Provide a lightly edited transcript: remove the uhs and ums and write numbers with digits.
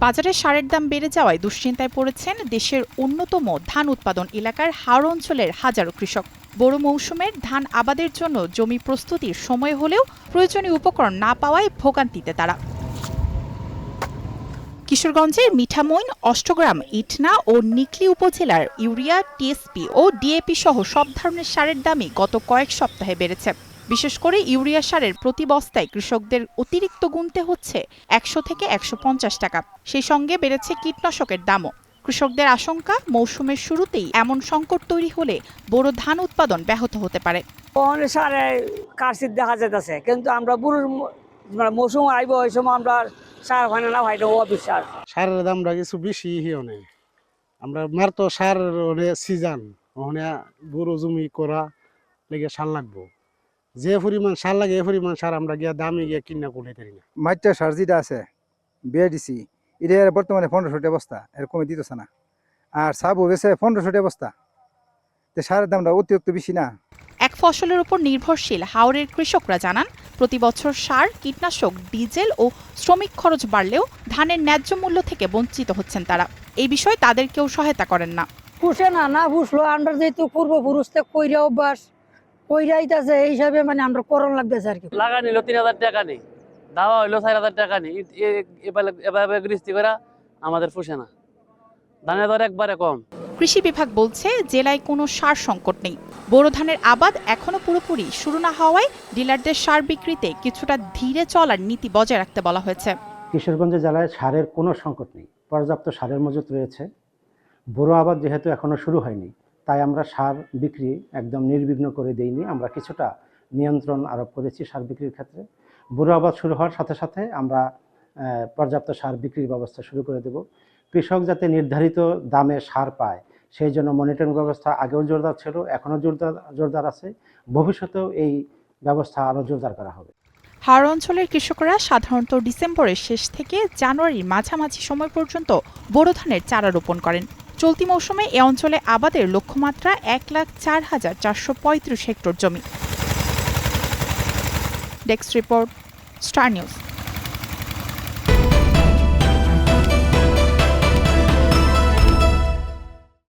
বাজারে সারের দাম বেড়ে যাওয়ায় দুশ্চিন্তায় পড়েছেন দেশের অন্যতম ধান উৎপাদন এলাকার হাওর অঞ্চলের হাজারো কৃষক। বোরো মৌসুমের ধান আবাদের জন্য জমি প্রস্তুতির সময় হলেও প্রয়োজনীয় উপকরণ না পাওয়ায় ভোগান্তিতে তারা। কিশোরগঞ্জের মিঠামইন, অষ্টগ্রাম, ইটনা ও নিকলী উপজেলার ইউরিয়া, টিএসপি ও ডিএপি সহ সব ধরনের সারের দামই গত কয়েক সপ্তাহে বেড়েছে। বিশেষ করে ইউরিয়া সারের প্রতি বস্তায় কৃষকদের অতিরিক্ত গুনতে হচ্ছে ১০০ থেকে ১৫০ টাকা। সেই সঙ্গে বেড়েছে কীটনাশকের দামও। কৃষকদের আশঙ্কা, মৌসুমের শুরুতেই এমন সংকট তৈরি হলে বোরো ধান উৎপাদন ব্যাহত হতে পারে। সারে কারসিদ দেখা যেতেছে, কিন্তু আমরা বুড়োর মৌসুম আইব ওই সময় আমরা সার হয় না ভাইটা অবিশ্বাস। সারের দামটা কিছু বেশি অনেক। আমরা মার তো সার সিজন ওখানে গরু জমি করা লেগে সার লাগবো, যে পরিমাণ সার লাগে এই পরিমাণ সার আমরা গিয়া দামে গিয়া কিনা করতে পারি না। মাইটা সার যেটা আছে বিআইডিসি এটা বর্তমানে ১৫০০ বস্তা, এর কমে দিতেছে না। আর সাবু বেছে ১৫০০ বস্তা, তো সারের দামটা অতিরিক্ত বেশি না। এক ফসলের উপর নির্ভরশীল হাওরের কৃষকরা জানান, প্রতি বছর সার, কীটনাশক, ডিজেল ও শ্রমিক খরচ বাড়লেও ধানের ন্যায্য মূল্য থেকে বঞ্চিত হচ্ছেন তারা। এই বিষয়ে তাদের কেউ সহায়তা করেন না। পুষে না পুষলো আমরা যেহেতু পূর্বপুরুষ কইরা অভ্যাস কইরাইতেছে, এই হিসাবে আমরা করণ লাগতেছে আর কি। লাগা নিল ৩,০০০ টাকা নেই, দাওয়া হইলো ৪,০০০ টাকা নেই, এভাবে গৃহস্থী করা আমাদের পুষে না। ধানের দর একবারে কম। কৃষি বিভাগ বলছে জেলায় কোনো সার সংকট নেই। বোরো ধানের আবাদ এখনো পুরোপুরি শুরু না হওয়ায় ডিলারদের সার বিক্রিতে কিছুটা ধীরে চলার নীতি বজায় রাখতে বলা হয়েছে। কিশোরগঞ্জ জেলায় সারের কোনো সংকট নেই, পর্যাপ্ত সারের মজুত রয়েছে। বোরো আবাদ যেহেতু এখনো শুরু হয়নি, তাই আমরা সার বিক্রি একদম নির্বিঘ্ন করে দেইনি। আমরা কিছুটা নিয়ন্ত্রণ আরোপ করেছি সার বিক্রির ক্ষেত্রে। বোরো আবাদ শুরু হওয়ার সাথে সাথে আমরা পর্যাপ্ত সার বিক্রির ব্যবস্থা শুরু করে দেব। কৃষক যাতে নির্ধারিত দামে সার পায় সেই জন্য মনিটরিং ব্যবস্থা আগেও জোরদার ছিল, এখনও জোরদার আছে, ভবিষ্যতেও এই ব্যবস্থা আরও জোরদার করা হবে। হাওর অঞ্চলের কৃষকরা সাধারণত ডিসেম্বরের শেষ থেকে জানুয়ারির মাঝামাঝি সময় পর্যন্ত বোরো ধানের চারা রোপণ করেন। চলতি মৌসুমে এ অঞ্চলে আবাদের লক্ষ্যমাত্রা ১,০৪,৪৩৫ হেক্টর জমি। Desk report, star news.